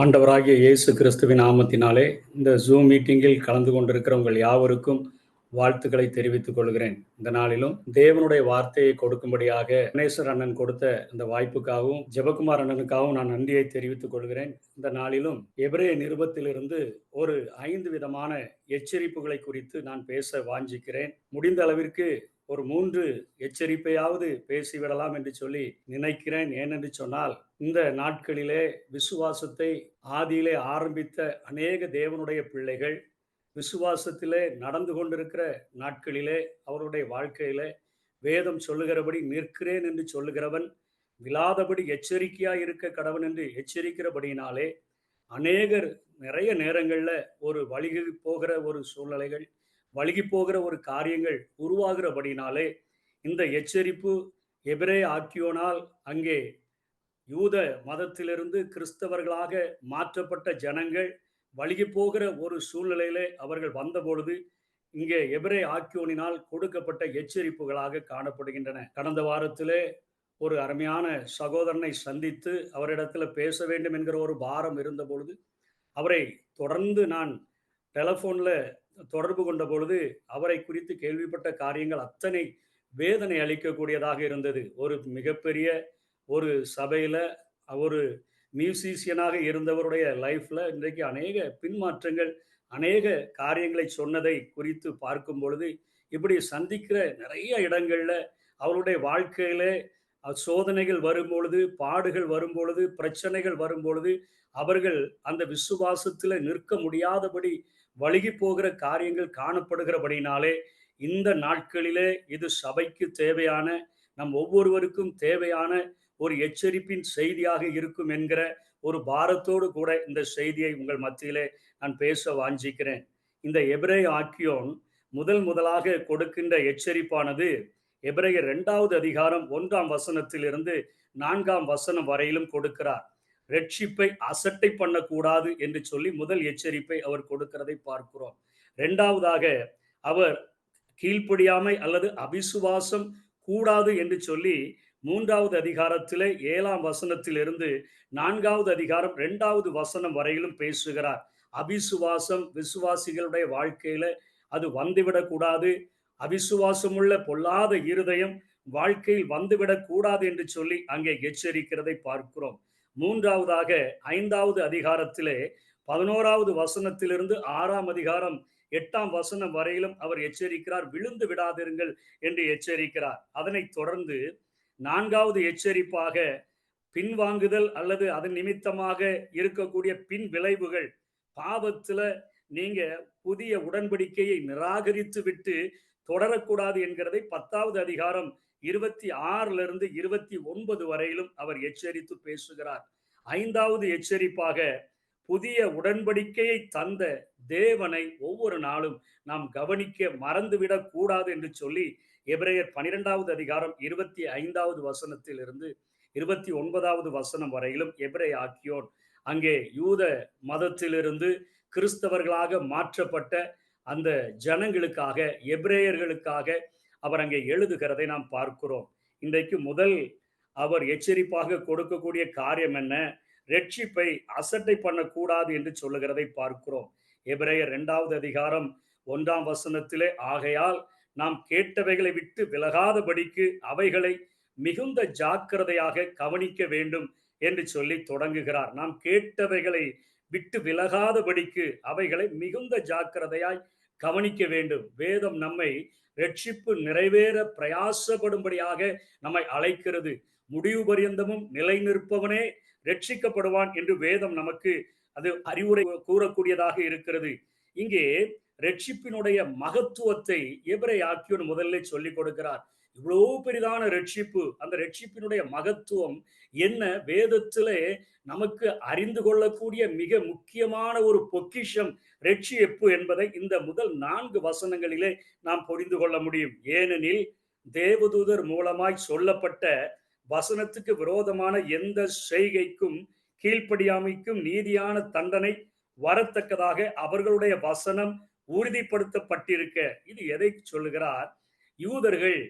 ஆண்டவராகிய இயேசு கிறிஸ்துவின் நாமத்தினாலே இந்த ஜூம் மீட்டிங்கில் கலந்து கொண்டிருக்கிற உங்கள் யாவருக்கும் வாழ்த்துக்களை தெரிவித்துக் கொள்கிறேன். இந்த நாளிலும் தேவனுடைய வார்த்தையை கொடுக்கும்படியாக கணேசர் அண்ணன் கொடுத்த இந்த வாய்ப்புக்காகவும் ஜெபக்குமார் அண்ணனுக்காகவும் நான் நன்றியை தெரிவித்துக் கொள்கிறேன். இந்த நாளிலும் எபிரேய நிருபத்திலிருந்து ஒரு 5 விதமான எச்சரிப்புகளை குறித்து நான் பேச வாஞ்சிக்கிறேன். முடிந்த அளவிற்கு ஒரு 3 எச்சரிப்பையாவது பேசிவிடலாம் என்று சொல்லி நினைக்கிறேன். ஏனென்று சொன்னால் இந்த நாட்களிலே விசுவாசத்தை ஆதியிலே ஆரம்பித்த அநேக தேவனுடைய பிள்ளைகள் விசுவாசத்திலே நடந்து கொண்டிருக்கிற நாட்களிலே அவருடைய வாழ்க்கையிலே வேதம் சொல்லுகிறபடி நிற்கிறேன் என்று சொல்லுகிறவன் விழாதபடி எச்சரிக்கையாய் இருக்க கடவன் என்று எச்சரிக்கிறபடியினாலே அநேகர் நிறைய நேரங்கள்ல ஒரு வழிகி போகிற ஒரு சூழ்நிலைகள், வழுகி போகிற ஒரு காரியங்கள் உருவாகிறபடினாலே இந்த எச்சரிப்பு எபிரேய ஆக்கியோனால் அங்கே யூத மதத்திலிருந்து கிறிஸ்தவர்களாக மாற்றப்பட்ட ஜனங்கள் வழுகி போகிற ஒரு சூழ்நிலையிலே அவர்கள் வந்தபொழுது இங்கே எபிரேய ஆக்கியோனினால் கொடுக்கப்பட்ட எச்சரிப்புகளாக காணப்படுகின்றன. கடந்த வாரத்திலே ஒரு அருமையான சகோதரனை சந்தித்து அவரிடத்துல பேச வேண்டும் என்கிற ஒரு பாரம் இருந்த பொழுது அவரை தொடர்ந்து நான் டெலபோன்ல தொடர்பு கொண்ட பொழுது அவரை குறித்து கேள்விப்பட்ட காரியங்கள் அத்தனை வேதனை அளிக்கக்கூடியதாக இருந்தது. ஒரு மிகப்பெரிய ஒரு சபையில ஒரு மியூசிஷியனாக இருந்தவருடைய லைஃப்ல இன்றைக்கு அநேக பின்மாற்றங்கள், அநேக காரியங்களை சொன்னதை குறித்து பார்க்கும் பொழுது இப்படி சந்திக்கிற நிறைய இடங்கள்ல அவருடைய வாழ்க்கையில சோதனைகள் வரும்பொழுது, பாடுகள் வரும்பொழுது, பிரச்சனைகள் வரும்பொழுது அவர்கள் அந்த விசுவாசத்தில் நிற்க முடியாதபடி வழுகி போகிற காரியங்கள் காணப்படுகிறபடினாலே இந்த நாட்களிலே இது சபைக்கு தேவையான, நம் ஒவ்வொருவருக்கும் தேவையான ஒரு எச்சரிப்பின் செய்தியாக இருக்கும் என்கிற ஒரு பாரத்தோடு கூட இந்த செய்தியை உங்கள் மத்தியிலே நான் பேச வாஞ்சிக்கிறேன். இந்த எபிரேய ஆக்கியோன் முதலாக கொடுக்கின்ற எச்சரிப்பானது எபிரேயர் 2வது அதிகாரம் 1ஆம் வசனத்திலிருந்து 4ஆம் வசனம் வரையிலும் கொடுக்கிறார். ரட்சிப்பை அசட்டை பண்ணக்கூடாது என்று சொல்லி முதல் எச்சரிப்பை அவர் கொடுக்கிறதை பார்க்கிறோம். 2வதாக அவர் கீழ்ப்படியாமை அல்லது அவிசுவாசம் கூடாது என்று சொல்லி 3வது அதிகாரத்திலே 7ஆம் வசனத்திலிருந்து 4வது அதிகாரம் 2வது வசனம் வரையிலும் பேசுகிறார். அவிசுவாசம் விசுவாசிகளுடைய வாழ்க்கையில அது வந்துவிடக்கூடாது, அவிசுவாசமுள்ள பொல்லாத இருதயம் வாழ்க்கையில் வந்துவிடக் கூடாது என்று சொல்லி அங்கே எச்சரிக்கிறதை பார்க்கிறோம். 3வதாக 5வது அதிகாரத்திலே 11வது வசனத்திலிருந்து 6ஆம் அதிகாரம் 8ஆம் வசனம் வரையிலும் அவர் எச்சரிக்கிறார், விழுந்து விடாதிருங்கள் என்று எச்சரிக்கிறார். அதனைத் தொடர்ந்து 4வது எச்சரிப்பாக பின்வாங்குதல் அல்லது அதன் நிமித்தமாக இருக்கக்கூடிய பின் விளைவுகள், பாவத்துல நீங்க புதிய உடன்படிக்கையை நிராகரித்து விட்டு தொடரக்கூடாது என்கிறதை 10வது அதிகாரம் 26லிருந்து 29 வரையிலும் அவர் எச்சரித்து பேசுகிறார். 5வது எச்சரிப்பாக புதிய உடன்படிக்கையை தந்த தேவனை ஒவ்வொரு நாளும் நாம் கவனிக்க மறந்துவிடக் கூடாது என்று சொல்லி எபிரேயர் 12வது அதிகாரம் 25வது வசனத்திலிருந்து 29வது வசனம் வரையிலும் எபிரேய ஆக்கியோன் அங்கே யூத மதத்திலிருந்து கிறிஸ்தவர்களாக மாற்றப்பட்ட அந்த ஜனங்களுக்காக, எபிரேயர்களுக்காக அவர் அங்கே எழுதுகிறதை நாம் பார்க்கிறோம். இன்றைக்கு முதல் அவர் எச்சரிப்பாக கொடுக்கக்கூடிய காரியம் என்ன? ரட்சிப்பை அசட்டை பண்ணக்கூடாது என்று சொல்லுகிறதை பார்க்கிறோம். எபிரேயர் 2வது அதிகாரம் 1ஆம் வசனத்திலே, ஆகையால் நாம் கேட்டவைகளை விட்டு விலகாதபடிக்கு அவைகளை மிகுந்த ஜாக்கிரதையாக கவனிக்க வேண்டும் என்று சொல்லி தொடங்குகிறார். நாம் கேட்டவைகளை விட்டு விலகாதபடிக்கு அவைகளை மிகுந்த ஜாக்கிரதையாய் கவனிக்க வேண்டும். வேதம் நம்மை ரட்சிப்பு நிறைவேற பிரயாசப்படும்படியாக நம்மை அழைக்கிறது. முடிவு பரியந்தமும் நிலை நிற்பவனே ரட்சிக்கப்படுவான் என்று வேதம் நமக்கு அது அறிவுரை கூறக்கூடியதாக இருக்கிறது. இங்கே ரட்சிப்பினுடைய மகத்துவத்தை எபிரேய ஆக்கியோன் முதல்ல சொல்லிக் கொடுக்கிறார். இவ்வளவு பெரிதான ரட்சிப்பு, அந்த ரட்சிப்பினுடைய மகத்துவம் என்ன? வேதத்திலே நமக்கு அறிந்து கொள்ளக்கூடிய மிக முக்கியமான ஒரு பொக்கிஷம் ரட்சிப்பு என்பதை இந்த முதல் 4 வசனங்களிலே நாம் புரிந்து கொள்ள முடியும். ஏனெனில் தேவதூதர் மூலமாய் சொல்லப்பட்ட வசனத்துக்கு விரோதமான எந்த செய்கைக்கும் கீழ்ப்படியாமைக்கும் நீதியான தண்டனை வரத்தக்கதாக அவர்களுடைய வசனம் உறுதிப்படுத்தப்பட்டிருக்க. இது எதை சொல்லுகிறார்? யூதர்கள்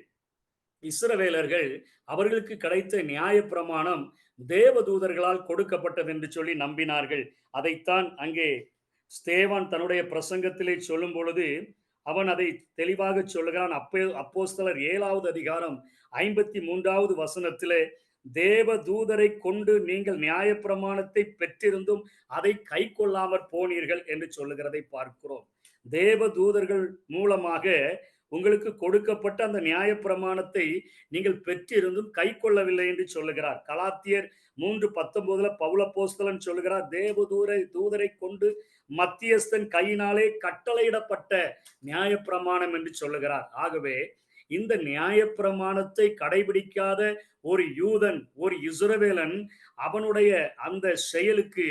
இஸ்ரவேலர்கள் அவர்களுக்கு கிடைத்த நியாயப்பிரமாணம் தேவதூதர்களால் கொடுக்கப்பட்டது என்று சொல்லி நம்பினார்கள். அதைத்தான் அங்கே ஸ்தேவான் தன்னுடைய பிரசங்கத்திலே சொல்லும் பொழுது அவன் அதை தெளிவாக சொல்லுகிறான். அப்போஸ்தலர் 7வது அதிகாரம் 53வது வசனத்திலே, தேவ தூதரை கொண்டு நீங்கள் நியாயப்பிரமாணத்தை பெற்றிருந்தும் அதை கை கொள்ளாமற் போனீர்கள் என்று சொல்லுகிறதை பார்க்கிறோம். தேவ தூதர்கள் மூலமாக உங்களுக்கு கொடுக்கப்பட்ட அந்த நியாயப்பிரமாணத்தை நீங்கள் பெற்றிருந்தும் கை கொள்ளவில்லை என்று சொல்லுகிறார். கலாத்தியர் 3:19 பவுலப்போஸ்தலன் சொல்லுகிறார், தூதரை கொண்டு மத்தியஸ்தன் கையினாலே கட்டளையிடப்பட்ட நியாயப்பிரமாணம் என்று சொல்லுகிறார். ஆகவே இந்த நியாயப்பிரமாணத்தை கடைபிடிக்காத ஒரு யூதன், ஒரு இஸ்ரவேலன், அவனுடைய அந்த செயலுக்கு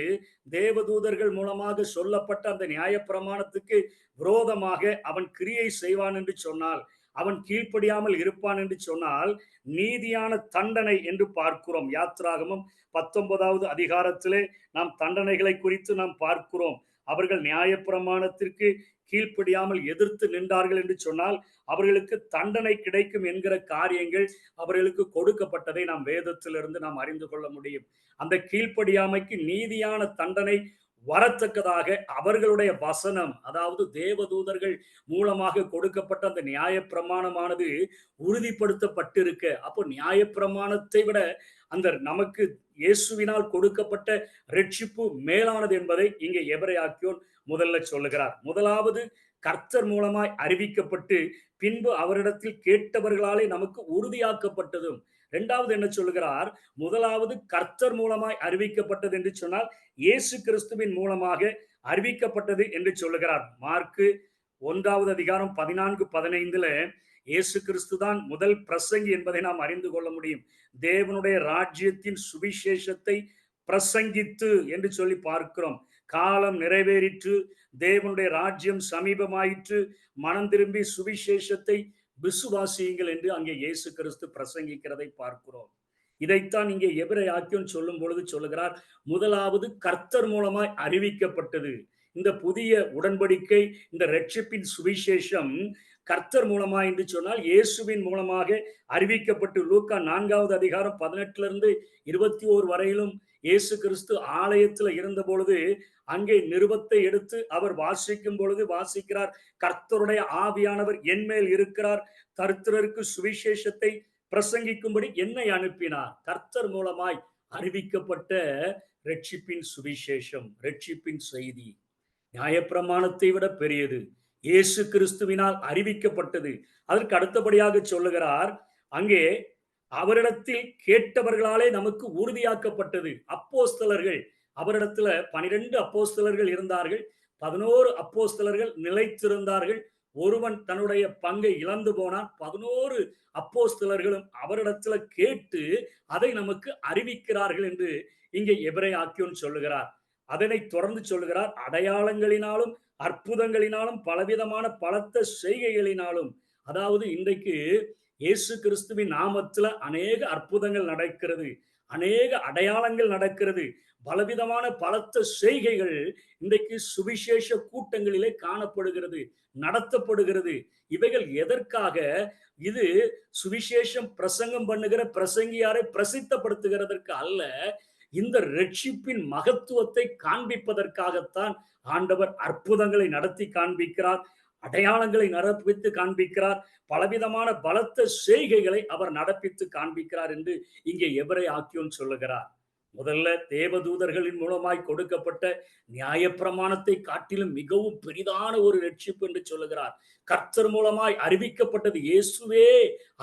தேவதூதர்கள் மூலமாக சொல்லப்பட்ட அந்த நியாயப்பிரமாணத்துக்கு விரோதமாக அவன் கிரியை செய்வான் என்று சொன்னால், அவன் கீழ்ப்படியாமல் இருப்பான் என்று சொன்னால், நீதியான தண்டனை என்று பார்க்கிறோம். யாத்திராகமம் 19வது அதிகாரத்திலே நாம் தண்டனைகளை குறித்து நாம் பார்க்கிறோம். அவர்கள் நியாயப்பிரமாணத்திற்கு கீழ்ப்படியாமல் எதிர்த்து நின்றார்கள் என்று சொன்னால் அவர்களுக்கு தண்டனை கிடைக்கும் என்கிற காரியங்கள் அவர்களுக்கு கொடுக்கப்பட்டதை நாம் வேதத்திலிருந்து நாம் அறிந்து கொள்ள முடியும். அந்த கீழ்ப்படியாமைக்கு நீதியான தண்டனை வரத்தக்கதாக அவர்களுடைய வசனம், அதாவது தேவதூதர்கள் மூலமாக கொடுக்கப்பட்ட அந்த நியாயப்பிரமாணமானது உறுதிப்படுத்தப்பட்டிருக்க, அப்போ நியாயப்பிரமாணத்தை விட அந்த நமக்கு இயேசுவினால் கொடுக்கப்பட்ட ரட்சிப்பு மேலானது என்பதை இங்கே எபிரேயர் முதல்ல சொல்லுகிறார். முதலாவது கர்த்தர் மூலமாய் அறிவிக்கப்பட்டு பின்பு அவரிடத்தில் கேட்டவர்களாலே நமக்கு உறுதியாக்கப்பட்டதும். இரண்டாவது என்ன சொல்லுகிறார்? முதலாவது கர்த்தர் மூலமாய் அறிவிக்கப்பட்டது என்று சொன்னால் இயேசு கிறிஸ்துவின் மூலமாக அறிவிக்கப்பட்டது என்று சொல்லுகிறார். மார்க்கு 1வது அதிகாரம் 14-15 இயேசு கிறிஸ்து தான் முதல் பிரசங்கி என்பதை நாம் அறிந்து கொள்ள முடியும். தேவனுடைய ராஜ்யத்தின் சுவிசேஷத்தை பிரசங்கித்து என்று சொல்லி பார்க்கிறோம். காலம் நிறைவேறிற்று, தேவனுடைய ராஜ்யம் சமீபமாயிற்று, மனம் திரும்பி சுவிசேஷத்தை விசுவாசியுங்கள் என்று அங்கே இயேசு கிறிஸ்து பிரசங்கிக்கிறதை பார்க்கிறோம். இதைத்தான் இங்கே எபிரேயர் சொல்லும் பொழுது சொல்லுகிறார், முதலாவது கர்த்தர் மூலமாய் அறிவிக்கப்பட்டது. இந்த புதிய உடன்படிக்கை, இந்த ரட்சிப்பின் சுவிசேஷம் கர்த்தர் மூலமாய் என்று சொன்னால் இயேசுவின் மூலமாக அறிவிக்கப்பட்டு, லூக்கா 4வது அதிகாரம் 18-21 வரையிலும் இயேசு கிறிஸ்து ஆலயத்தில் இருந்த பொழுது அங்கே நிருபத்தை எடுத்து அவர் வாசிக்கும் பொழுது வாசிக்கிறார், கர்த்தருடைய ஆவியானவர் என்மேல் இருக்கிறார், தரித்திரருக்கு சுவிசேஷத்தை பிரசங்கிக்கும்படி என்னை அனுப்பினார். கர்த்தர் மூலமாய் அறிவிக்கப்பட்ட ரட்சிப்பின் சுவிசேஷம், ரட்சிப்பின் செய்தி நியாயப்பிரமாணத்தை விட பெரியது. இயேசு கிறிஸ்துவினால் அறிவிக்கப்பட்டது. அதற்கு அடுத்தபடியாக சொல்லுகிறார், அங்கே அவரிடத்தில் கேட்டவர்களாலே நமக்கு உறுதியாக்கப்பட்டது. அப்போஸ்தலர்கள், அவரிடத்துல 12 அப்போஸ்தலர்கள் இருந்தார்கள். 11 அப்போஸ்தலர்கள் நிலைத்திருந்தார்கள். ஒருவன் தன்னுடைய பங்கை இழந்து போனான். 11 அப்போஸ்தலர்களும் அவரிடத்துல கேட்டு அதை நமக்கு அறிவிக்கிறார்கள் என்று இங்கே எபிரேயர் சொல்லுகிறார். அதனை தொடர்ந்து சொல்லுகிறார், அடையாளங்களினாலும் அற்புதங்களினாலும் பலவிதமான பலத்த செய்கைகளினாலும். அதாவது இன்றைக்கு இயேசு கிறிஸ்துவின் நாமத்துல அநேக அற்புதங்கள் நடக்கிறது, அநேக அடையாளங்கள் நடக்கிறது, பலவிதமான பலத்த செய்கைகள் இன்றைக்கு சுவிசேஷ கூட்டங்களிலே காணப்படுகிறது, நடத்தப்படுகிறது. இவைகள் எதற்காக? இது சுவிசேஷம் பிரசங்கம் பண்ணுகிற பிரசங்கியாரை பிரசித்தப்படுத்துகிறதற்கு அல்ல, இந்த ரட்சிப்பின் மகத்துவத்தை காண்பிப்பதற்காகத்தான் ஆண்டவர் அற்புதங்களை நடத்தி காண்பிக்கிறார், அடையாளங்களை நடப்பித்து காண்பிக்கிறார், பலவிதமான பலத்த செய்கைகளை அவர் நடப்பித்து காண்பிக்கிறார் என்று இங்கே எபிரேயர் சொல்லுகிறார். முதல்ல தேவதூதர்களின் மூலமாய் கொடுக்கப்பட்ட நியாயப்பிரமாணத்தை காட்டிலும் மிகவும் பெரிதான ஒரு ரட்சிப்பு என்று சொல்லுகிறார். கர்த்தர் மூலமாய் அறிவிக்கப்பட்டது, இயேசுவே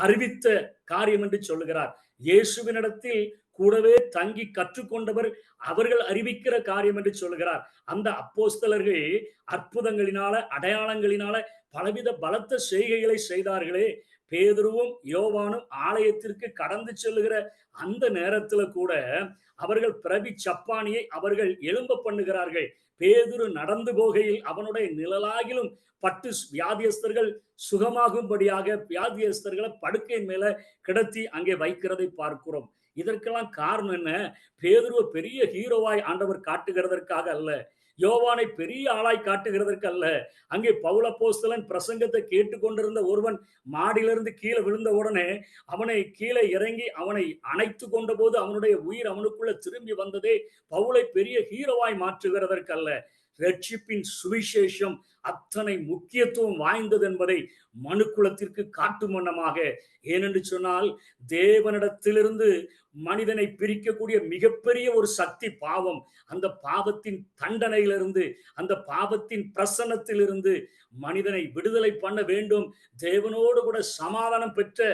அறிவித்த காரியம் என்று சொல்லுகிறார். இயேசுவினிடத்தில் கூடவே தங்கி கற்றுக்கொண்டவர் அவர்கள் அறிவிக்கிற காரியம் என்று சொல்லுகிறார். அந்த அப்போஸ்தலர்கள் அற்புதங்களினால அடையாளங்களினால பலவித பலத்த செய்கைகளை செய்தார்களே. பேதுருவும் யோவானும் ஆலயத்திற்கு கடந்து செல்லுகிற அந்த நேரத்துல கூட அவர்கள் பிரபி சப்பானியை அவர்கள் எழும்ப பண்ணுகிறார்கள். பேதுரு நடந்து போகையில் அவனுடைய நிழலாகிலும் பட்டு வியாதியஸ்தர்கள் சுகமாகும்படியாக வியாதியஸ்தர்களை படுக்கையின் மேல கிடத்தி அங்கே வைக்கிறதை பார்க்கிறோம். இதற்கெல்லாம் காரணம் என்ன? பேதுருவ பெரிய ஹீரோவாய் ஆண்டவர் காட்டுகிறதற்காக அல்ல. யோவானை பெரிய ஆளாய் காட்டுகிறதற்கு அல்ல. அங்கே பவுல் அப்போஸ்தலன் பிரசங்கத்தை கேட்டுக்கொண்டிருந்த ஒருவன் மாடியிலிருந்து கீழே விழுந்த உடனே அவனை கீழே இறங்கி அவனை அணைத்து கொண்ட போது அவனுடைய உயிர் அவனுக்குள்ள திரும்பி வந்ததே பவுலை பெரிய ஹீரோவாய் மாற்றுகிறதற்கு அல்ல. ரட்சிப்பின் சுவிசேஷம் அத்தனை முக்கியத்துவம் வாய்ந்தது என்பதை மனுக்குலத்திற்கு காட்டும் வண்ணமாக, ஏனென்று சொன்னால் தேவனிடத்திலிருந்து மனிதனை பிரிக்கக்கூடிய மிகப்பெரிய ஒரு சக்தி பாவம். அந்த பாவத்தின் தண்டனையிலிருந்து, அந்த பாவத்தின் பிரசன்னத்திலிருந்து மனிதனை விடுதலை பண்ண வேண்டும். தேவனோடு கூட சமாதானம் பெற்ற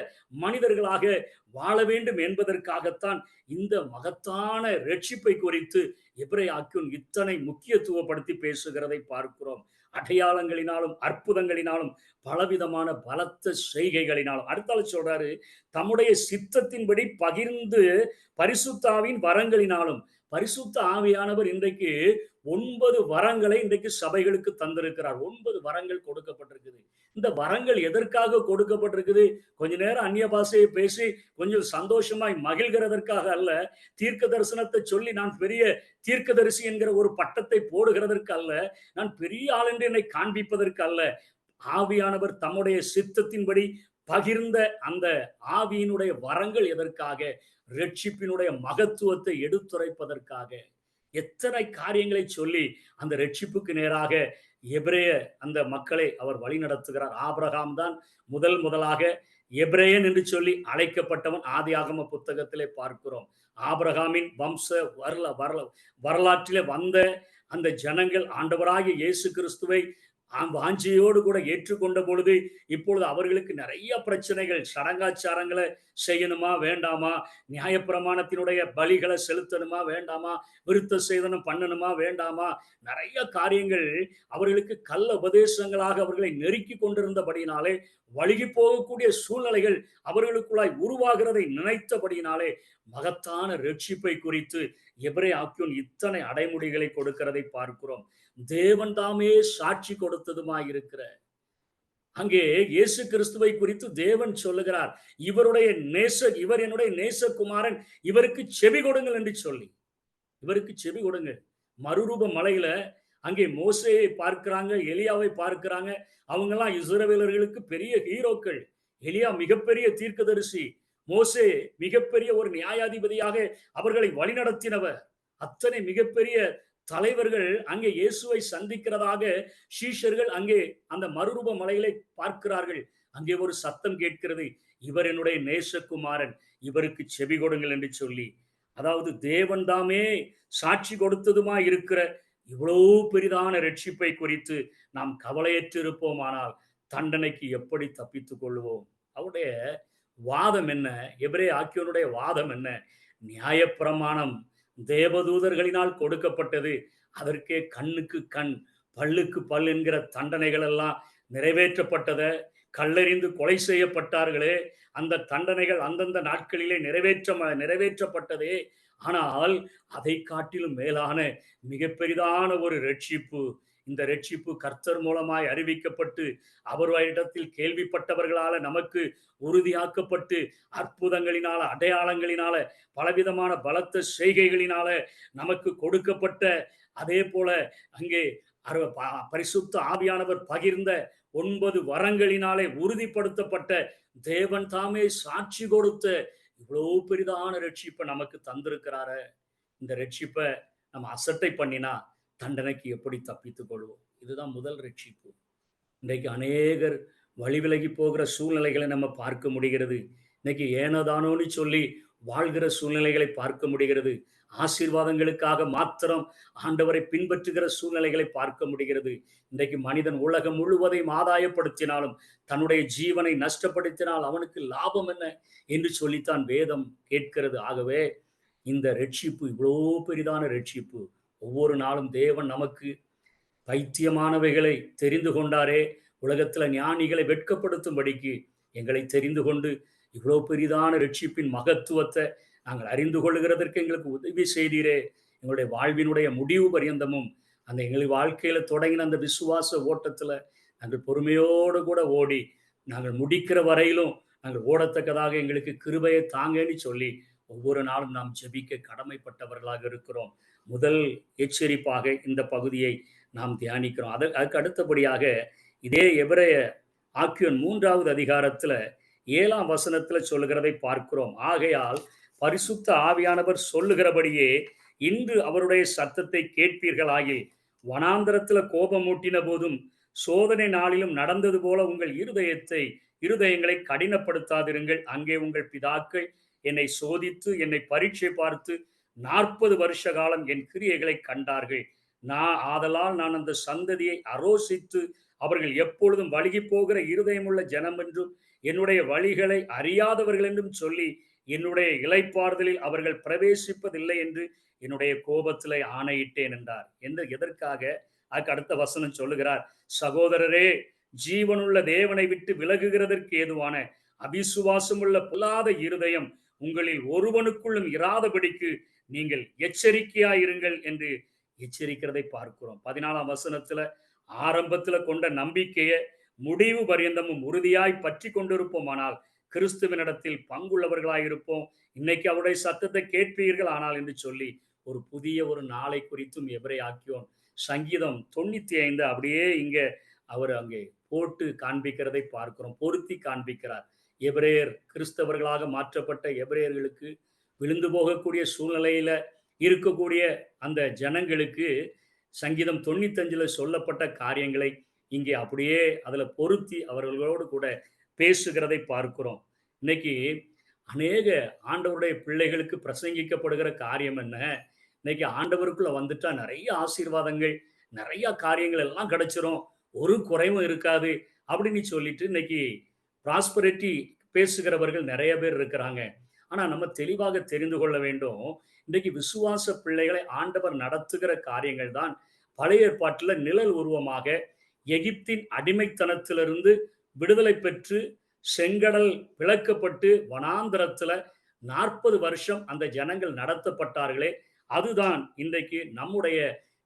மனிதர்களாக வாழ வேண்டும் என்பதற்காகத்தான் இந்த மகத்தான ரட்சிப்பை குறித்து எபிரேயர் இத்தனை முக்கியத்துவப்படுத்தி பேசுகிறதை பார்க்கிறோம். அடையாளங்களினாலும் அற்புதங்களினாலும் பலவிதமான பலத்த செய்கைகளினாலும். அடுத்தால சொல்றாரு, தம்முடைய சித்தத்தின்படி பகிர்ந்து பரிசுத்தாவின் வரங்களினாலும். பரிசுத்த ஆவியானவர் இன்றைக்கு 9 வரங்களை இன்றைக்கு சபைகளுக்கு தந்திருக்கிறார். 9 வரங்கள் கொடுக்கப்பட்டிருக்குது. இந்த வரங்கள் எதற்காக கொடுக்கப்பட்டிருக்குது? கொஞ்ச நேரம் அந்நிய பாஷையை பேசி கொஞ்சம் சந்தோஷமாய் மகிழ்கிறதற்காக அல்ல. தீர்க்க தரிசனத்தை சொல்லி நான் பெரிய தீர்க்கதரிசி என்கிற ஒரு பட்டத்தை போடுகிறதற்கு அல்ல. நான் பெரிய ஆள் என்று என்னை காண்பிப்பதற்கு அல்ல. ஆவியானவர் தம்முடைய சித்தத்தின்படி பகிர்ந்த அந்த ஆவியினுடைய வரங்கள் எதற்காக? ரட்சிப்பினுடைய மகத்துவத்தை எடுத்துரைப்பதற்காக. எத்தனை காரியங்களை சொல்லி அந்த ரட்சிப்புக்கு நேராக எபிரேய அந்த மக்களை அவர் வழி நடத்துகிறார். ஆபிரகாம் தான் முதலாக எபிரேயன் என்று சொல்லி அழைக்கப்பட்டவன். ஆதியாகம புத்தகத்திலே பார்க்கிறோம். ஆபிரகாமின் வம்ச வரலாற்றிலே வந்த அந்த ஜனங்கள் ஆண்டவராகிய இயேசு கிறிஸ்துவை வாஞ்சியோடு கூட ஏற்றுக்கொண்ட பொழுது இப்பொழுது அவர்களுக்கு நிறைய பிரச்சனைகள். சடங்காச்சாரங்களை செய்யணுமா வேண்டாமா, நியாயப்பிரமாணத்தினுடைய பலிகளை செலுத்தணுமா வேண்டாமா, விருத்த சேதனம் பண்ணணுமா வேண்டாமா, நிறைய காரியங்கள் அவர்களுக்கு கள்ள உபதேசங்களாக அவர்களை நெருக்கி கொண்டிருந்தபடினாலே, வழுகி போகக்கூடிய சூழ்நிலைகள் அவர்களுக்குள்ளாய் உருவாகிறதை நினைத்தபடினாலே மகத்தான ரட்சிப்பை குறித்து எபிரேயர் இத்தனை அடைமொழிகளை கொடுக்கிறதை பார்க்கிறோம். தேவன் தாமே சாட்சி கொடுத்ததுமாய் இருக்கிற அங்கே இயேசு கிறிஸ்துவை குறித்து தேவன் சொல்லுகிறார், இவர் என்னுடைய நேசகுமாரன், இவருக்கு செவி கொடுங்கள் என்று சொல்லி. இவருக்கு செவி கொடுங்கள். மறுரூப மலையில அங்கே மோசேயை பார்க்கிறாங்க, எலியாவை பார்க்கிறாங்க. அவங்க எல்லாம் இஸ்ரவேலர்களுக்கு பெரிய ஹீரோக்கள். எலியா மிகப்பெரிய தீர்க்கதரிசி, மோசே மிகப்பெரிய ஒரு நியாயாதிபதியாக அவர்களை வழிநடத்தினவர். அத்தனை மிகப்பெரிய தலைவர்கள் அங்கே இயேசுவை சந்திக்கிறதாக சீஷர்கள் அங்கே அந்த மறுரூப மலையிலே பார்க்கிறார்கள். அங்கே ஒரு சத்தம் கேட்கிறது, இவர் என்னுடைய நேசகுமாரன், இவருக்கு செவி கொடுங்கள் என்று சொல்லி. அதாவது தேவன் தாமே சாட்சி கொடுத்ததுமா இருக்கிற இவ்வளவு பெரிதான ரட்சிப்பை குறித்து நாம் கவலையற்று இருப்போமானால் தண்டனைக்கு எப்படி தப்பித்துக் கொள்வோம்? அவருடைய வாதம் என்ன? எபிரேயர் வாதம் என்ன? நியாயப்பிரமாணம் தேவதூதர்களினால் கொடுக்கப்பட்டது. அதற்கே கண்ணுக்கு கண் பல்லுக்கு பல் என்கிற தண்டனைகள் எல்லாம் நிறைவேற்றப்பட்டத. கல்லெறிந்து கொலை செய்யப்பட்டார்களே, அந்த தண்டனைகள் அந்தந்த நாட்களிலே நிறைவேற்றப்பட்டதே. ஆனால் அதை காட்டிலும் மேலான மிக பெரிதான ஒரு ரட்சிப்பு. இந்த ரட்சிப்பு கர்த்தர் மூலமாய் அறிவிக்கப்பட்டு அவரிடத்தில் கேள்விப்பட்டவர்களால நமக்கு உறுதியாக்கப்பட்டு அற்புதங்களினால அடையாளங்களினால பலவிதமான பலத்த செய்கைகளினால நமக்கு கொடுக்கப்பட்ட, அதே போல அங்கே பரிசுத்த ஆவியானவர் பகிர்ந்த 9 வரங்களினாலே உறுதிப்படுத்தப்பட்ட தேவன் தாமே சாட்சி கொடுத்த இவ்வளவு பெரிதான ரட்சிப்பை நமக்கு தந்திருக்கிறாரு. இந்த ரட்சிப்பை நம்ம அசட்டை பண்ணினா தண்டனைக்கு எப்படி தப்பித்துக் கொள்வோம்? இதுதான் முதல் ரட்சிப்பு. இன்றைக்கு அநேகர் வழி விலகி போகிற சூழ்நிலைகளை நம்ம பார்க்க முடிகிறது. இன்னைக்கு ஏனோதானோன்னு சொல்லி வாழ்கிற சூழ்நிலைகளை பார்க்க முடிகிறது. ஆசீர்வாதங்களுக்காக மாத்திரம் ஆண்டவரை பின்பற்றுகிற சூழ்நிலைகளை பார்க்க முடிகிறது. இன்றைக்கு மனிதன் உலகம் முழுவதையும் ஆதாயப்படுத்தினாலும் தன்னுடைய ஜீவனை நஷ்டப்படுத்தினால் அவனுக்கு லாபம் என்ன என்று சொல்லித்தான் வேதம் கேட்கிறது. ஆகவே இந்த ரட்சிப்பு இவ்வளோ பெரிதான ரட்சிப்பு. ஒவ்வொரு நாளும் தேவன் நமக்கு பைத்தியமானவைகளை தெரிந்து கொண்டாரே, உலகத்துல ஞானிகளை வெட்கப்படுத்தும்படிக்கு எங்களை தெரிந்து கொண்டு இவ்வளவு பெரிதான ரட்சிப்பின் மகத்துவத்தை நாங்கள் அறிந்து கொள்ளுகிறதற்கு எங்களுக்கு உதவி செய்தீரே. எங்களுடைய வாழ்வினுடைய முடிவு பரியந்தமும் அந்த எங்கள் வாழ்க்கையில தொடங்கின அந்த விசுவாச ஓட்டத்துல நாங்கள் பொறுமையோடு கூட ஓடி நாங்கள் முடிக்கிற வரையிலும் நாங்கள் ஓடத்தக்கதாக எங்களுக்கு கிருபையை தாங்கன்னு சொல்லி ஒவ்வொரு நாளும் நாம் ஜெபிக்க கடமைப்பட்டவர்களாக இருக்கிறோம். முதல் எச்சரிப்பாக இந்த பகுதியை நாம் தியானிக்கிறோம். அதுக்கு அடுத்தபடியாக இதே எபிரேய ஆக்கியோன் 3வது அதிகாரத்துல 7ஆம் வசனத்துல சொல்லுகிறதை பார்க்கிறோம். ஆகையால் பரிசுத்த ஆவியானவர் சொல்லுகிறபடியே இன்று அவருடைய சத்தத்தை கேட்பீர்களாகில் வனாந்தரத்துல கோபமூட்டின போதும் சோதனை நாளிலும் நடந்தது போல உங்கள் இருதயங்களை கடினப்படுத்தாதிருங்கள். அங்கே உங்கள் பிதாக்கள் என்னை சோதித்து என்னை பரீட்சை பார்த்து 40 வருஷ காலம் என் கிரியைகளை கண்டார்கள். ஆதலால் நான் அந்த சந்ததியை அரோசித்து அவர்கள் எப்பொழுதும் வழுகி போகிற இருதயமுள்ள ஜனம் என்றும் என்னுடைய வழிகளை அறியாதவர்கள் என்றும் சொல்லி என்னுடைய இளைப்பாறுதலில் அவர்கள் பிரவேசிப்பதில்லை என்று என்னுடைய கோபத்திலே ஆணையிட்டேன் என்றார். எதற்காக? அதுக்கு அடுத்த வசனம் சொல்லுகிறார், சகோதரரே, ஜீவனுள்ள தேவனை விட்டு விலகுகிறதற்கு ஏதுவான அவிசுவாசமுள்ள பொல்லாத இருதயம் உங்களில் ஒருவனுக்குள்ளும் இராதபடிக்கு நீங்கள் எச்சரிக்கையாயிருங்கள் என்று எச்சரிக்கிறதை பார்க்கிறோம். 14ஆம் வசனத்துல ஆரம்பத்துல கொண்ட நம்பிக்கையை முடிவு பரியந்தமும் உறுதியாய் பற்றி கொண்டிருப்போமானால் கிறிஸ்துவனிடத்தில் பங்குள்ளவர்களாயிருப்போம். இன்னைக்கு அவருடைய சத்தத்தை கேட்பீர்கள் ஆனால் என்று சொல்லி ஒரு புதிய ஒரு நாளை குறித்தும் எபிரேய ஆக்கியோன் சங்கீதம் 95 அப்படியே இங்க அவர் அங்கே போட்டு காண்பிக்கிறதை பார்க்கிறோம், பொருத்தி காண்பிக்கிறார். எபிரேயர் கிறிஸ்தவர்களாக மாற்றப்பட்ட எபிரேயர்களுக்கு விழுந்து போகக்கூடிய சூழ்நிலையில இருக்கக்கூடிய அந்த ஜனங்களுக்கு சங்கீதம் 95ல சொல்லப்பட்ட காரியங்களை இங்கே அப்படியே அதுல பொருத்தி அவர்களோடு கூட பேசுகிறதை பார்க்கிறோம். இன்னைக்கு அநேக ஆண்டவருடைய பிள்ளைகளுக்கு பிரசங்கிக்கப்படுகிற காரியம் என்ன? இன்னைக்கு ஆண்டவருக்குள்ள வந்துட்டா நிறைய ஆசீர்வாதங்கள், நிறைய காரியங்கள் எல்லாம் கிடைச்சிரும், ஒரு குறைவும் இருக்காது அப்படின்னு சொல்லிட்டு இன்னைக்கு ப்ராஸ்பரிட்டி பேசுகிறவர்கள் நிறைய பேர் இருக்கிறாங்க. ஆனா நம்ம தெளிவாக தெரிந்து கொள்ள வேண்டும், இன்றைக்கு விசுவாச பிள்ளைகளை ஆண்டவர் நடத்துகிற காரியங்கள் தான் பழைய ஏற்பாட்டில் நிழல் உருவமாக எகிப்தின் அடிமைத்தனத்திலிருந்து விடுதலை பெற்று செங்கடல் விளக்கப்பட்டு வனாந்தரத்துல 40 வருஷம் அந்த ஜனங்கள் நடத்தப்பட்டார்களே, அதுதான் இன்றைக்கு நம்முடைய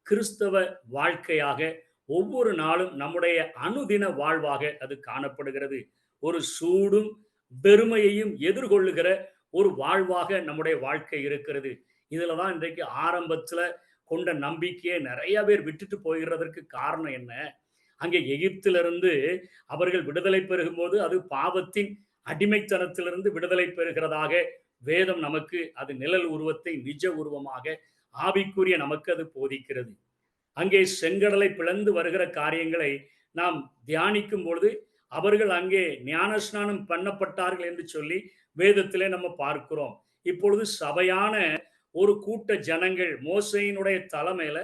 கிறிஸ்தவ வாழ்க்கையாக ஒவ்வொரு நாளும் நம்முடைய அனுதின வாழ்வாக அது காணப்படுகிறது. ஒரு சூடும் பெருமையையும் எதிர்கொள்ளுகிற ஒரு வாழ்வாக நம்முடைய வாழ்க்கை இருக்கிறது. இதுலதான் இன்றைக்கு ஆரம்பத்துல கொண்ட நம்பிக்கையை நிறைய பேர் விட்டுட்டு போகிறதற்கு காரணம் என்ன? அங்கே எகிப்திலிருந்து அவர்கள் விடுதலை பெறும் போது அது பாவத்தின் அடிமைத்தனத்திலிருந்து விடுதலை பெறுகிறதாக வேதம் நமக்கு அது நிழல் உருவத்தை நிஜ உருவமாக ஆவிக்குரிய நமக்கு அது போதிக்கிறது. அங்கே செங்கடலை பிளந்து வருகிற காரியங்களை நாம் தியானிக்கும் பொழுது அவர்கள் அங்கே ஞானஸ்நானம் பண்ணப்பட்டார்கள் என்று சொல்லி வேதத்திலே நம்ம பார்க்கிறோம். இப்பொழுது சபையான ஒரு கூட்ட ஜனங்கள் மோசையினுடைய தலைமையில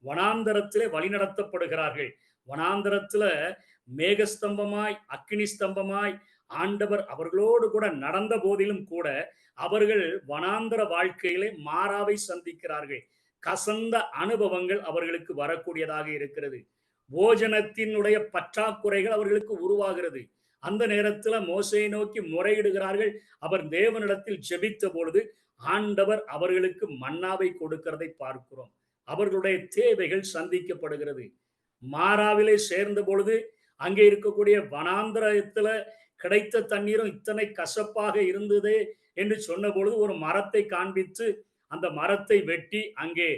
வனாந்தரத்திலே வழிநடத்தப்படுகிறார்கள். வனாந்தரத்துல மேகஸ்தம்பமாய் அக்கினி ஸ்தம்பமாய் ஆண்டவர் அவர்களோடு கூட நடந்த போதிலும் கூட அவர்கள் வனாந்தர வாழ்க்கையிலே மாறாவை சந்திக்கிறார்கள். கசந்த அனுபவங்கள் அவர்களுக்கு வரக்கூடியதாக இருக்கிறது. போஜனத்தினுடைய பற்றாக்குறைகள் அவர்களுக்கு உருவாகிறது. அந்த நேரத்தில் மோசையை நோக்கி முறையிடுகிறார்கள். அவர் தேவனிடத்தில் ஜெபித்த பொழுது ஆண்டவர் அவர்களுக்கு மன்னாவை கொடுக்கிறதை பார்க்கிறோம். அவர்களுடைய தேவைகள் சந்திக்கப்படுகிறது. மாறாவிலே சேர்ந்த பொழுது அங்கே இருக்கக்கூடிய வனாந்தரத்துல கிடைத்த தண்ணீரும் இத்தனை கசப்பாக இருந்ததே என்று சொன்ன பொழுது ஒரு மரத்தை காண்பித்து அந்த மரத்தை வெட்டி அங்கே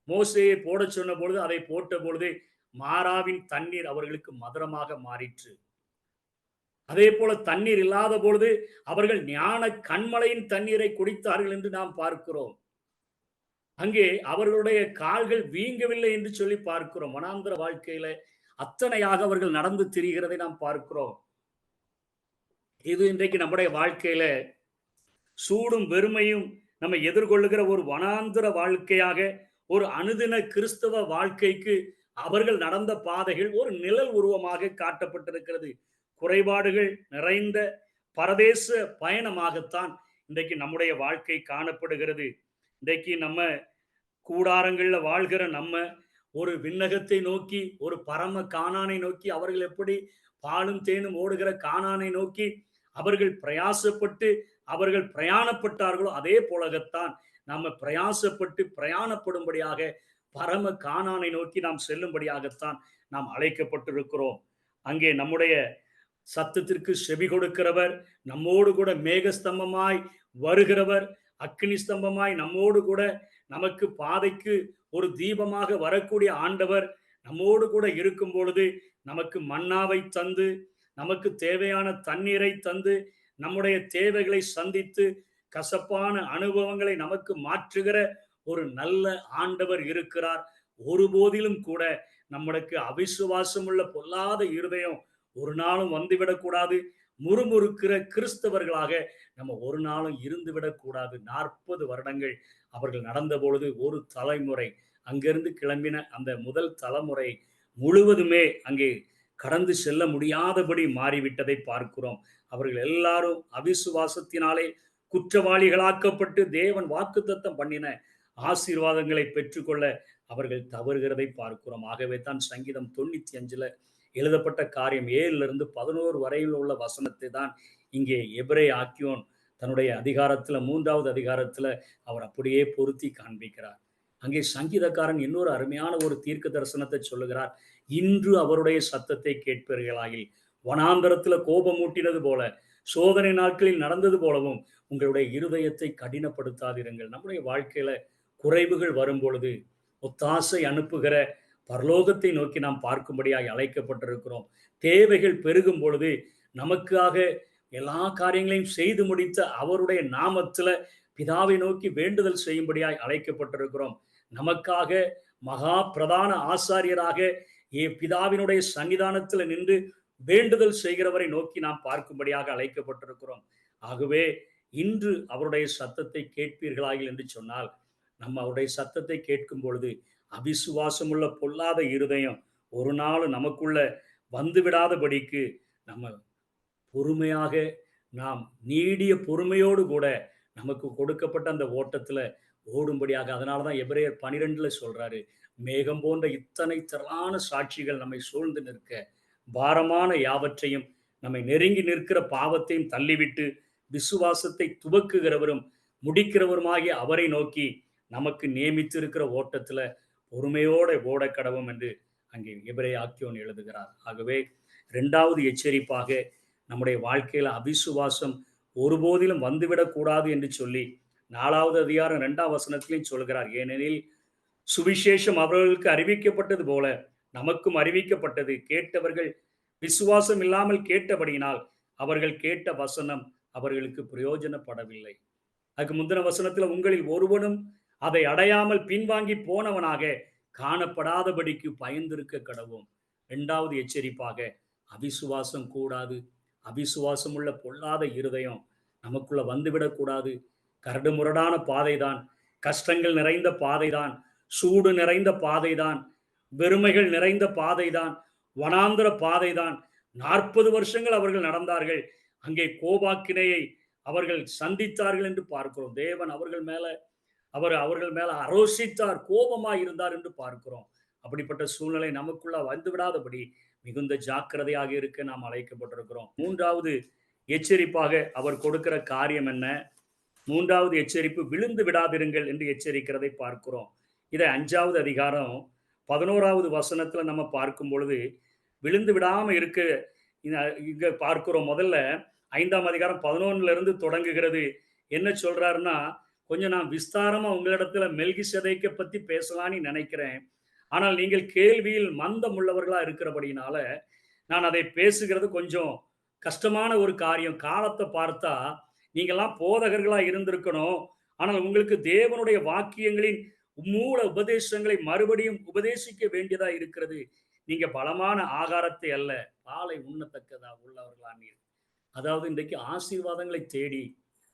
மோசையை போட சொன்ன பொழுது அதை போட்ட பொழுது மாறாவின் தண்ணீர் அவர்களுக்கு மதுரமாக மாறிற்று. அதே போல தண்ணீர் இல்லாத பொழுது அவர்கள் ஞான கண்மலையின் தண்ணீரை குடித்தார்கள் என்று நாம் பார்க்கிறோம். அங்கே அவர்களுடைய கால்கள் வீங்கவில்லை என்று சொல்லி பார்க்கிறோம். வனாந்தர வாழ்க்கையில அத்தனையாக அவர்கள் நடந்து திரிகிறதை நாம் பார்க்கிறோம். இது இன்றைக்கு நம்முடைய வாழ்க்கையில சூடும் வெறுமையும் நம்ம எதிர்கொள்ளுகிற ஒரு வனாந்தர வாழ்க்கையாக, ஒரு அனுதின கிறிஸ்தவ வாழ்க்கைக்கு அவர்கள் நடந்த பாதைகள் ஒரு நிழல் உருவமாக காட்டப்பட்டிருக்கிறது. குறைபாடுகள் நிறைந்த பரதேச பயணமாகத்தான் இன்றைக்கு நம்முடைய வாழ்க்கை காணப்படுகிறது. இன்றைக்கு நம்ம கூடாரங்கள்ல வாழ்கிற நம்ம ஒரு விண்ணகத்தை நோக்கி, ஒரு பரம கானானை நோக்கி, அவர்கள் எப்படி பாலும் தேனும் ஓடுகிற கானானை நோக்கி அவர்கள் பிரயாசப்பட்டு அவர்கள் பிரயாணப்பட்டார்களோ அதே போலத்தான் நம்ம பிரயாசப்பட்டு பிரயாணப்படும்படியாக பரம கானானை நோக்கி நாம் செல்லும்படியாகத்தான் நாம் அழைக்கப்பட்டிருக்கிறோம். அங்கே நம்முடைய சத்தத்திற்கு செவி கொடுக்கிறவர், நம்மோடு கூட மேகஸ்தம்பமாய் வருகிறவர், அக்கினி ஸ்தம்பமாய் நம்மோடு கூட நமக்கு பாதைக்கு ஒரு தீபமாக வரக்கூடிய ஆண்டவர் நம்மோடு கூட இருக்கும் பொழுது நமக்கு மன்னாவை தந்து, நமக்கு தேவையான தண்ணீரை தந்து, நம்முடைய தேவைகளை சந்தித்து கசப்பான அனுபவங்களை நமக்கு மாற்றுகிற ஒரு நல்ல ஆண்டவர் இருக்கிறார். ஒருபோதிலும் கூட நம்மளுக்கு அவிசுவாசம் உள்ள பொல்லாத இருதயம் ஒரு நாளும் வந்துவிடக்கூடாது. முறுமுறுக்கிற கிறிஸ்தவர்களாக நம்ம ஒரு நாளும் இருந்துவிடக்கூடாது. 40 வருடங்கள் அவர்கள் நடந்த பொழுது ஒரு தலைமுறை அங்கிருந்து கிளம்பின அந்த முதல் தலைமுறை முழுவதுமே அங்கே கடந்து செல்ல முடியாதபடி மாறிவிட்டதை பார்க்கிறோம். அவர்கள் எல்லாரும் அவிசுவாசத்தினாலே குற்றவாளிகளாக்கப்பட்டு தேவன் வாக்குத்தத்தம் பண்ணின ஆசீர்வாதங்களை பெற்றுக்கொள்ள அவர்கள் தவறுகிறதை பார்க்கிறோம். ஆகவே தான் சங்கீதம் 95 எழுதப்பட்ட காரியம் 7 11 வரையில் உள்ள வசனத்தை தான் இங்கே எபிரே ஆக்கியோன் தன்னுடைய அதிகாரத்துல 3வது அதிகாரத்துல அவர் அப்படியே பொருத்தி காண்பிக்கிறார். அங்கே சங்கீதக்காரன் இன்னொரு அருமையான ஒரு தீர்க்க தரிசனத்தை சொல்லுகிறார். இன்று அவருடைய சத்தத்தை கேட்பீர்களாயில் வனாந்தரத்துல கோபம் ஊட்டினது போல சோதனை நாட்களில் நடந்தது போலவும் உங்களுடைய இருதயத்தை கடினப்படுத்தாதிருங்கள். நம்முடைய வாழ்க்கையில குறைவுகள் வரும் பொழுது ஒத்தாசை அனுப்புகிற பரலோகத்தை நோக்கி நாம் பார்க்கும்படியாய் அழைக்கப்பட்டிருக்கிறோம். தேவைகள் பெருகும் பொழுது நமக்காக எல்லா காரியங்களையும் செய்து முடித்த அவருடைய நாமத்துல பிதாவை நோக்கி வேண்டுதல் செய்யும்படியாய் அழைக்கப்பட்டிருக்கிறோம். நமக்காக மகா பிரதான ஆசாரியராக பிதாவினுடைய சன்னிதானத்தில் நின்று வேண்டுதல் செய்கிறவரை நோக்கி நாம் பார்க்கும்படியாக அழைக்கப்பட்டிருக்கிறோம். ஆகவே இன்று அவருடைய சத்தத்தை கேட்பீர்களாக என்று சொன்னால் நம்ம அவருடைய சத்தத்தை கேட்கும் பொழுது அவிசுவாசமுள்ள பொல்லாத இருதயம் ஒரு நாள் நமக்குள்ள வந்துவிடாதபடிக்கு நம்ம பொறுமையாக நாம் நீடிய பொறுமையோடு கூட நமக்கு கொடுக்கப்பட்ட அந்த ஓட்டத்துல ஓடும்படியாக. அதனாலதான் எபிரேயர் 12 சொல்றாரு, மேகம் போன்ற இத்தனை திரளான சாட்சிகள் நம்மை சூழ்ந்து நிற்க பாரமான யாவற்றையும் நம்மை நெருங்கி நிற்கிற பாவத்தையும் தள்ளிவிட்டு விசுவாசத்தை துவக்குகிறவரும் முடிக்கிறவருமாகிய அவரை நோக்கி நமக்கு நியமித்திருக்கிற ஓட்டத்துல பொறுமையோட ஓட கடவும் என்று அங்கே எபிரே ஆக்கியோன் எழுதுகிறார். ஆகவே 2வது எச்சரிப்பாக நம்முடைய வாழ்க்கையில அவிசுவாசம் ஒருபோதிலும் வந்துவிடக்கூடாது என்று சொல்லி 4வது அதிகாரம் 2ஆம் வசனத்திலையும் சொல்கிறார். ஏனெனில் சுவிசேஷம் அவர்களுக்கு அறிவிக்கப்பட்டது போல நமக்கும் அறிவிக்கப்பட்டது. கேட்டவர்கள் விசுவாசம் இல்லாமல் கேட்டபடியினால் அவர்கள் கேட்ட வசனம் அவர்களுக்கு பிரயோஜனப்படவில்லை. அதுக்கு முந்தின வசனத்துல உங்களில் ஒருவனும் அதை அடையாமல் பின்வாங்கி போனவனாக காணப்படாதபடிக்கு பயந்திருக்க கடவும். 2வது எச்சரிப்பாக அவிசுவாசம் கூடாது. அவிசுவாசம் உள்ள பொல்லாத இருதயம் நமக்குள்ள வந்துவிடக்கூடாது. கரடு முரடான பாதைதான், கஷ்டங்கள் நிறைந்த பாதைதான், சூடு நிறைந்த பாதைதான், வெறுமைகள் நிறைந்த பாதைதான், வனாந்திர பாதைதான். 40 வருஷங்கள் அவர்கள் நடந்தார்கள். அங்கே கோபாக்கினையை அவர்கள் சந்தித்தார்கள் என்று பார்க்கிறோம். தேவன் அவர்கள் மேல அரோசித்தார், கோபமாய் இருந்தார் என்று பார்க்கிறோம். அப்படிப்பட்ட சூழ்நிலை நமக்குள்ள வந்துவிடாதபடி மிகுந்த ஜாக்கிரதையாக இருக்க நாம் அழைக்கப்பட்டிருக்கிறோம். 3வது எச்சரிப்பாக அவர் கொடுக்கிற காரியம் என்ன? 3வது எச்சரிப்பு விழுந்து விடாதிருங்கள் என்று எச்சரிக்கிறதை பார்க்கிறோம். இதை 5வது அதிகாரம் 11வது வசனத்துல நம்ம பார்க்கும் பொழுது விழுந்து விடாம இருக்க இங்க பார்க்கிறோம். முதல்ல 5ஆம் அதிகாரம் 11 தொடங்குகிறது. என்ன சொல்றாருன்னா, கொஞ்சம் நான் விஸ்தாரமா உங்களிடத்துல மெல்கிசேதேக்கை பத்தி பேசலான்னு நினைக்கிறேன். ஆனால் நீங்கள் கேள்வியில் மந்தம் உள்ளவர்களா இருக்கிறபடினால நான் அதை பேசுகிறது கொஞ்சம் கஷ்டமான ஒரு காரியம். காலத்தை பார்த்தா நீங்கெல்லாம் போதகர்களா இருந்திருக்கணும். ஆனால் உங்களுக்கு தேவனுடைய வாக்கியங்களின் மூல உபதேசங்களை மறுபடியும் உபதேசிக்க வேண்டியதா இருக்கிறது. நீங்க பலமான ஆகாரத்தை அல்ல, பாலை உண்ணத்தக்கதா உள்ளவர்களா நீர். அதாவது இன்றைக்கு ஆசீர்வாதங்களை தேடி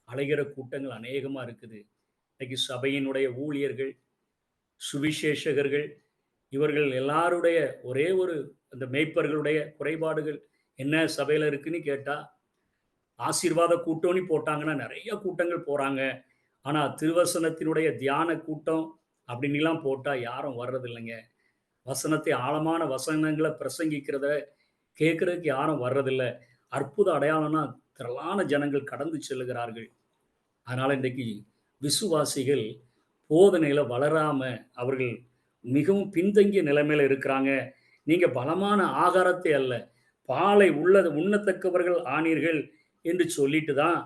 அலைகிற கூட்டங்கள் அநேகமா இருக்குது. இன்னைக்கு சபையினுடைய ஊழியர்கள், சுவிசேஷகர்கள், இவர்கள் எல்லாருடைய ஒரே ஒரு அந்த மேய்ப்பர்களுடைய குறைபாடுகள் என்ன சபையில இருக்குன்னு கேட்டா, ஆசீர்வாத கூட்டம்னு போட்டாங்கன்னா நிறைய கூட்டங்கள் போறாங்க. ஆனா திருவசனத்தினுடைய தியான கூட்டம் அப்படின்னுலாம் போட்டா யாரும் வர்றது இல்லைங்க. வசனத்தை ஆழமான வசனங்களை பிரசங்கிக்கிறத கேட்கறதுக்கு யாரும் வர்றதில்லை. அற்புத அடையாளம்னா திரளான ஜனங்கள் கடந்து செல்லுகிறார்கள். அதனால இன்றைக்கு விசுவாசிகள் போதனையில வளராம அவர்கள் மிகவும் பின்தங்கிய நிலைமையில இருக்கிறாங்க. நீங்க பலமான ஆகாரத்தை அல்ல, பாலை உள்ளது உண்ணத்தக்கவர்கள் ஆனீர்கள் என்று சொல்லிட்டு தான்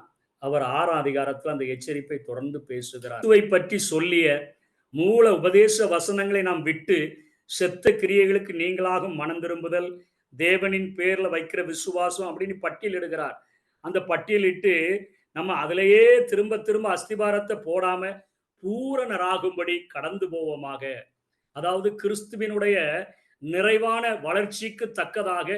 அவர் 6ஆம் அதிகாரத்தில் அந்த எச்சரிப்பை தொடர்ந்து பேசுகிறார். கிறிஸ்துவை பற்றி சொல்லிய மூல உபதேச வசனங்களை நாம் விட்டு செத்த கிரியைகளுக்கு நீங்களாகும் மனம் திரும்புதல், தேவனின் பேர்ல வைக்கிற விசுவாசம் அப்படின்னு பட்டியலிடுகிறார். அந்த பட்டியலிட்டு நம்ம அதிலேயே திரும்ப திரும்ப அஸ்திபாரத்தை போடாம பூரணராகும்படி கடந்து போவோமாக. அதாவது கிறிஸ்துவினுடைய நிறைவான வளர்ச்சிக்கு தக்கதாக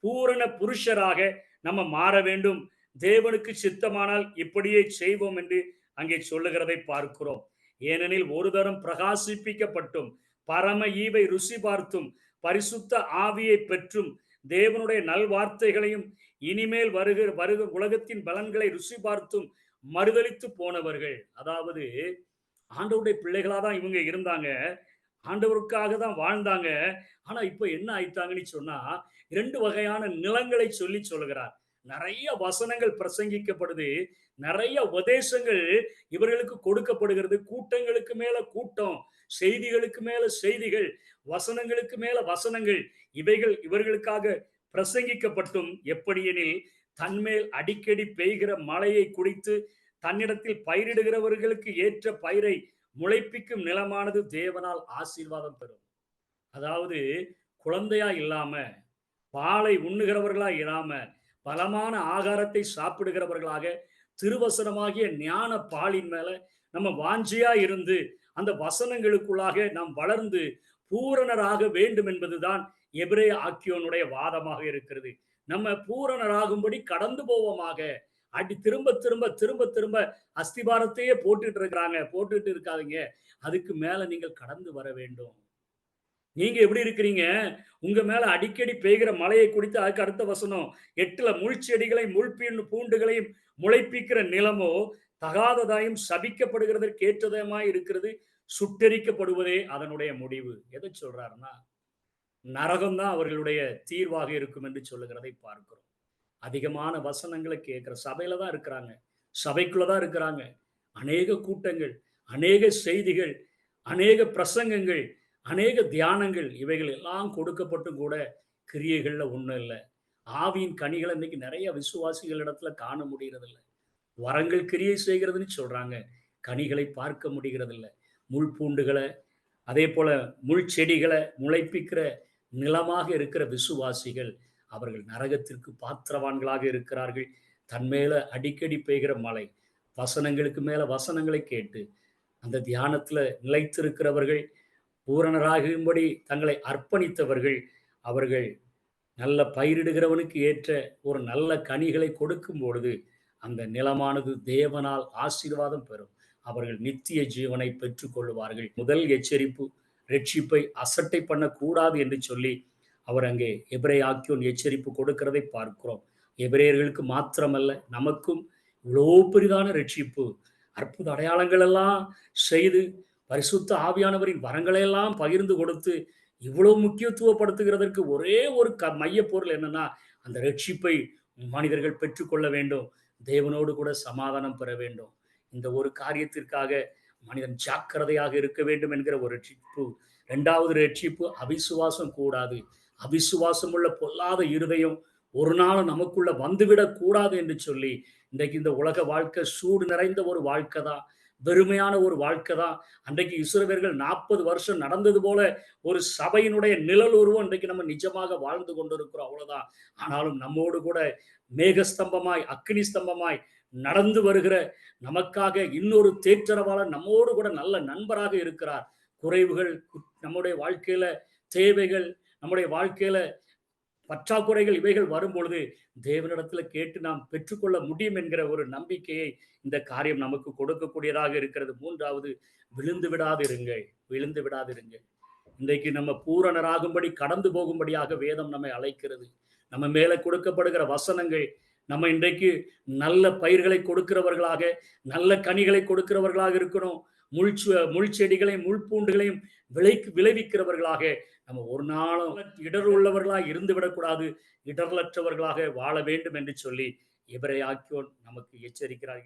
பூரண புருஷராக நம்ம மாற வேண்டும். தேவனுக்கு சித்தமானால் இப்படியே செய்வோம் என்று அங்கே சொல்லுகிறதை பார்க்கிறோம். ஏனெனில் ஒரு தரம் பிரகாசிப்பிக்கப்பட்டும் பரம ஈவை ருசி பார்த்தும் பரிசுத்த ஆவியை பெற்றும் தேவனுடைய நல்வார்த்தைகளையும் இனிமேல் வருகிற உலகத்தின் பலன்களை ருசி பார்த்தும் மறுதலித்து போனவர்கள். அதாவது ஆண்டவருடைய பிள்ளைகளா தான் இவங்க இருந்தாங்க, ஆண்டவருக்காக தான் வாழ்ந்தாங்க. ஆனா இப்ப என்ன ஆயிட்டாங்கன்னு சொன்னா 2 வகையான நிலங்களை சொல்லி சொல்லுகிறார். நிறைய வசனங்கள் பிரசங்கிக்கப்படுது, நிறைய உபதேசங்கள் இவர்களுக்கு கொடுக்கப்படுகிறது. கூட்டங்களுக்கு மேல கூட்டம், செய்திகளுக்கு மேல செய்திகள், வசனங்களுக்கு மேல வசனங்கள் இவர்களுக்காக பிரசங்கிக்கப்பட்டும் எப்படியெனில் தன்மேல் அடிக்கடி பெய்கிற மழையை குடித்து தன்னிடத்தில் பயிரிடுகிறவர்களுக்கு ஏற்ற பயிரை முளைப்பிக்கும் நிலமானது தேவனால் ஆசீர்வாதம் பெறும். அதாவது குழந்தையா இல்லாம, பாலை உண்ணுகிறவர்களா இராம, பலமான ஆகாரத்தை சாப்பிடுகிறவர்களாக திருவசனமாகிய ஞான பாலின் மேல நம்ம வாஞ்சியா இருந்து அந்த வசனங்களுக்குள்ளாக நாம் வளர்ந்து பூரணராக வேண்டும் என்பதுதான் எபிரேய ஆக்கியோனுடைய வாதமாக இருக்கிறது. நம்ம பூரணராகும்படி கடந்து போவோமாக. அடி திரும்ப திரும்ப திரும்ப திரும்ப அஸ்திபாரத்தையே போட்டுட்டு இருக்காதீங்க. அதுக்கு மேல நீங்கள் கடந்து வர வேண்டும். நீங்க எப்படி இருக்கிறீங்க? உங்க மேல அடிக்கடி பெய்கிற மழையை குடித்து அதுக்கு அடுத்த வசனம் 8ல முள் செடிகளை பூண்டுகளையும் முளைப்பிக்கிற நிலமோ தகாததாயும் சபிக்கப்படுகிறதற்கு ஏற்றதமாய் இருக்கிறது, சுட்டெரிக்கப்படுவதே அதனுடைய முடிவு. எதை சொல்றாருன்னா நரகம் தான் அவர்களுடைய தீர்வாக இருக்கும் என்று சொல்லுகிறதை பார்க்கிறோம். அதிகமான வசனங்களை கேட்கிற சபையில தான் இருக்கிறாங்க, சபைக்குள்ளதான் இருக்கிறாங்க. அநேக கூட்டங்கள், அநேக செய்திகள், அநேக பிரசங்கங்கள், அநேக தியானங்கள் இவைகள் எல்லாம் கொடுக்கப்பட்டும் கூட கிரியைகள்ல ஒண்ணும் இல்லை. ஆவியின் கனிகளை இன்னைக்கு நிறைய விசுவாசிகள் இடத்துல காண முடிகிறது இல்லை. வரங்கள் கிரியை செய்கிறதுன்னு சொல்றாங்க, கனிகளை பார்க்க முடிகிறது இல்லை. முள் பூண்டுகளை அதே போல முள் செடிகளை முளைப்பிக்கிற நிலமாக இருக்கிற விசுவாசிகள் அவர்கள் நரகத்திற்கு பாத்திரவான்களாக இருக்கிறார்கள். தன்மேல அடிக்கடி பெய்கிற மழை, வசனங்களுக்கு மேல வசனங்களை கேட்டு அந்த தியானத்துல நிலைத்திருக்கிறவர்கள், பூரணராகும்படி தங்களை அர்ப்பணித்தவர்கள், அவர்கள் நல்ல பயிரிடுகிறவனுக்கு ஏற்ற ஒரு நல்ல கனிகளை கொடுக்கும் பொழுது அந்த நிலமானது தேவனால் ஆசீர்வாதம் பெறும். அவர்கள் நித்திய ஜீவனை பெற்றுக் கொள்வார்கள். முதல் எச்சரிப்பு, ரட்சிப்பை அசட்டை பண்ணக்கூடாது என்று சொல்லி அவர் அங்கே எபிரேய ஆக்கியோன் எச்சரிப்பு கொடுக்கிறதை பார்க்கிறோம். எபிரேயர்களுக்கு மாத்திரமல்ல, நமக்கும் இவ்வளோ பெரிதான ரட்சிப்பு, அற்புத அடையாளங்கள் எல்லாம் செய்து பரிசுத்த ஆவியானவரின் வரங்களை எல்லாம் பகிர்ந்து கொடுத்து இவ்வளவு முக்கியத்துவப்படுத்துகிறதற்கு ஒரே ஒரு மைய பொருள் என்னன்னா, அந்த ரட்சிப்பை மனிதர்கள் பெற்றுக்கொள்ள வேண்டும், தேவனோடு கூட சமாதானம் பெற வேண்டும். இந்த ஒரு காரியத்திற்காக மனிதன் ஜாக்கிரதையாக இருக்க வேண்டும் என்கிற ஒரு ரட்சிப்பு. 2வது ரட்சிப்பு அவிசுவாசம் கூடாது. அவிசுவாசம் உள்ள பொல்லாத இருதயம் ஒரு நாள் நமக்குள்ள வந்துவிடக் கூடாது என்று சொல்லி இன்றைக்கு இந்த உலக வாழ்க்கை சூடு நிறைந்த ஒரு வாழ்க்கை தான், வெறுமையான ஒரு வாழ்க்கை தான். அன்றைக்கு இஸ்ரவேலர்கள் 40 வருஷம் நடந்தது போல ஒரு சபையினுடைய நிழல் உருவம் இன்றைக்கு நம்ம நிஜமாக வாழ்ந்து கொண்டிருக்கிறோம், அவ்வளவுதான். ஆனாலும் நம்மோடு கூட மேகஸ்தம்பமாய் அக்னி ஸ்தம்பமாய் நடந்து வருகிற நமக்காக இன்னொரு தேற்றரவாளர் நம்மோடு கூட நல்ல நண்பராக இருக்கிறார். குறைவுகள், நம்முடைய வாழ்க்கையில தேவைகள், நம்முடைய வாழ்க்கையில பற்றாக்குறைகள் இவைகள் வரும்பொழுது தேவனிடத்துல கேட்டு நாம் பெற்றுக்கொள்ள முடியும் என்கிற ஒரு நம்பிக்கையை இந்த காரியம் நமக்கு கொடுக்கக்கூடியதாக இருக்கிறது. 3வது, விழுந்து விடாதிருங்கள், விழுந்து விடாதிருங்கள். இன்றைக்கு நம்ம பூரணராகும்படி கடந்து போகும்படியாக வேதம் நம்மை அழைக்கிறது. நம்ம மேல கொடுக்கப்படுகிற வசனங்கள் நம்ம இன்றைக்கு நல்ல பயிர்களை கொடுக்கிறவர்களாக, நல்ல கனிகளை கொடுக்கிறவர்களாக இருக்கணும். முள் செடிகளையும் முள் பூண்டுகளையும் விளைவிக்கிறவர்களாக நம்ம ஒரு நாளும் இடர் உள்ளவர்களாக இருந்து விடக்கூடாது, இடர்லற்றவர்களாக வாழ வேண்டும் என்று சொல்லி எபிரேய ஆக்கியோன் நமக்கு எச்சரிக்கிறார்.